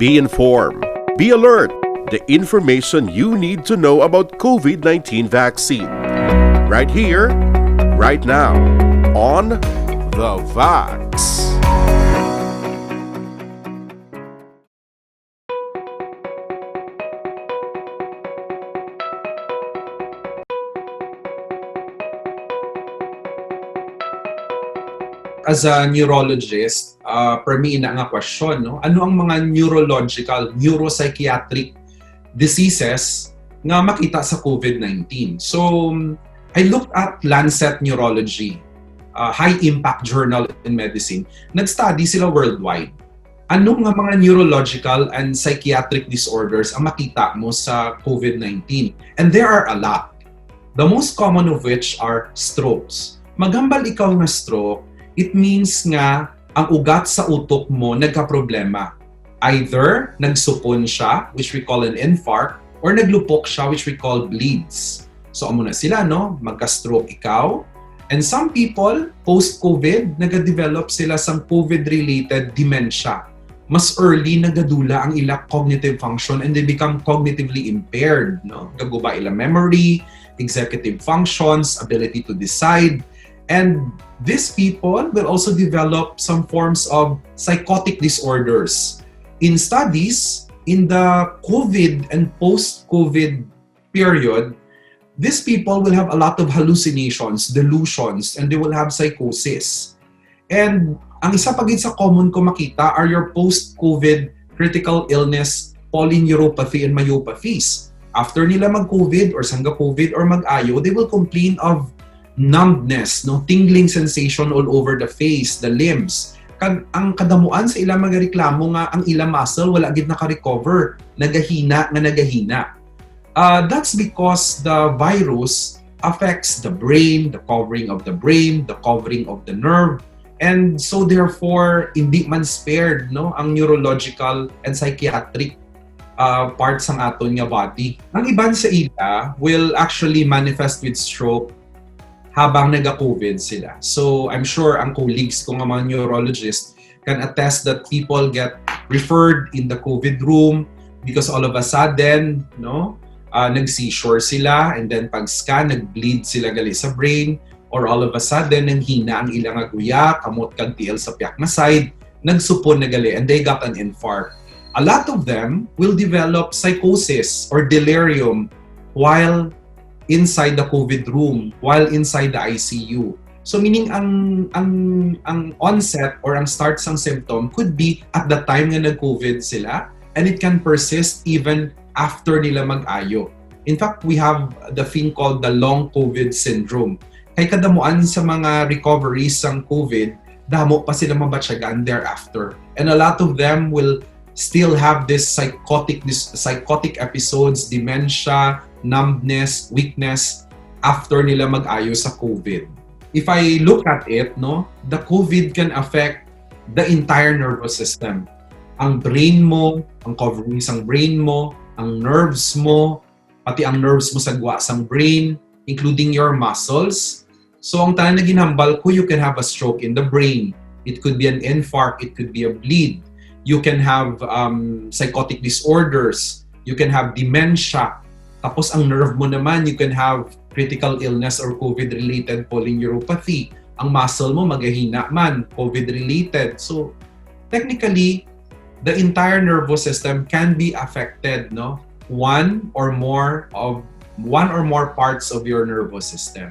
Be informed. Be alert. The information you need to know about COVID-19 vaccine. Right here, right now, on The Vax. As a neurologist, per me na nga question, no? Ano ang mga neurological, neuropsychiatric diseases nga makita sa COVID-19? So, I looked at Lancet Neurology, high-impact journal in medicine. Nag-study sila worldwide. Ano nga mga neurological and psychiatric disorders ang makita mo sa COVID-19? And there are a lot. The most common of which are strokes. Maghambal ikaw na stroke, it means nga ang ugat sa utok mo nagka-problema. Either nagsupon siya, which we call an infarct, or naglupok siya, which we call bleeds. So amo na sila, no? Magka-stroke ikaw. And some people, post-COVID, nag-develop sila sa COVID-related dementia. Mas early nagadula ang ilang cognitive function and they become cognitively impaired, no? Gaguba ilang memory, executive functions, ability to decide. And these people will also develop some forms of psychotic disorders. In studies, in the COVID and post-COVID period, these people will have a lot of hallucinations, delusions, and they will have psychosis. And ang isa pagid sa common ko makita are your post-COVID critical illness, polyneuropathy, and myopathies. After nila mag-COVID or sangga COVID or mag-ayo, they will complain of numbness, no, tingling sensation all over the face, the limbs. Ang kadamuan sa ilang mga reklamo nga ang ilang muscle wala gid naka-recover, nagahina. That's because the virus affects the brain, the covering of the brain, the covering of the nerve, and so therefore hindi man spared, no, ang neurological and psychiatric parts ng aton nga body. Ang iban sa ila will actually manifest with stroke habang nag-COVID sila. So, I'm sure ang colleagues ko nga mga neurologists can attest that people get referred in the COVID room because all of a sudden, no, nag-seizure sila and then pag-scan, nag-bleed sila gali sa brain or all of a sudden, nanghina ang ilang aguya, kamot kag tiil sa piyak na side, nagsupon na gali and they got an infarct. A lot of them will develop psychosis or delirium while inside the COVID room, while inside the ICU. So meaning ang onset or ang start ng symptom could be at the time nga nag-COVID sila and it can persist even after nila mag-ayo. In fact, we have the thing called the long COVID syndrome. Kay kadamuan sa mga recoveries ng COVID, damo pa sila mabatyagan thereafter. And a lot of them will still have this psychotic episodes, dementia, numbness, weakness after nila mag-ayo sa COVID. If I look at it, no, the COVID can affect the entire nervous system. Ang brain mo, ang covering sang brain mo, ang nerves mo, pati ang nerves mo sa gwa sang brain, including your muscles. So ang tanan na ginhambal ko, you can have a stroke in the brain. It could be an infarct, it could be a bleed. You can have psychotic disorders. You can have dementia. Tapos ang nerve mo naman, you can have critical illness or COVID-related polyneuropathy. Ang muscle mo magahina man, COVID-related. So technically, the entire nervous system can be affected, no? One or more parts of your nervous system.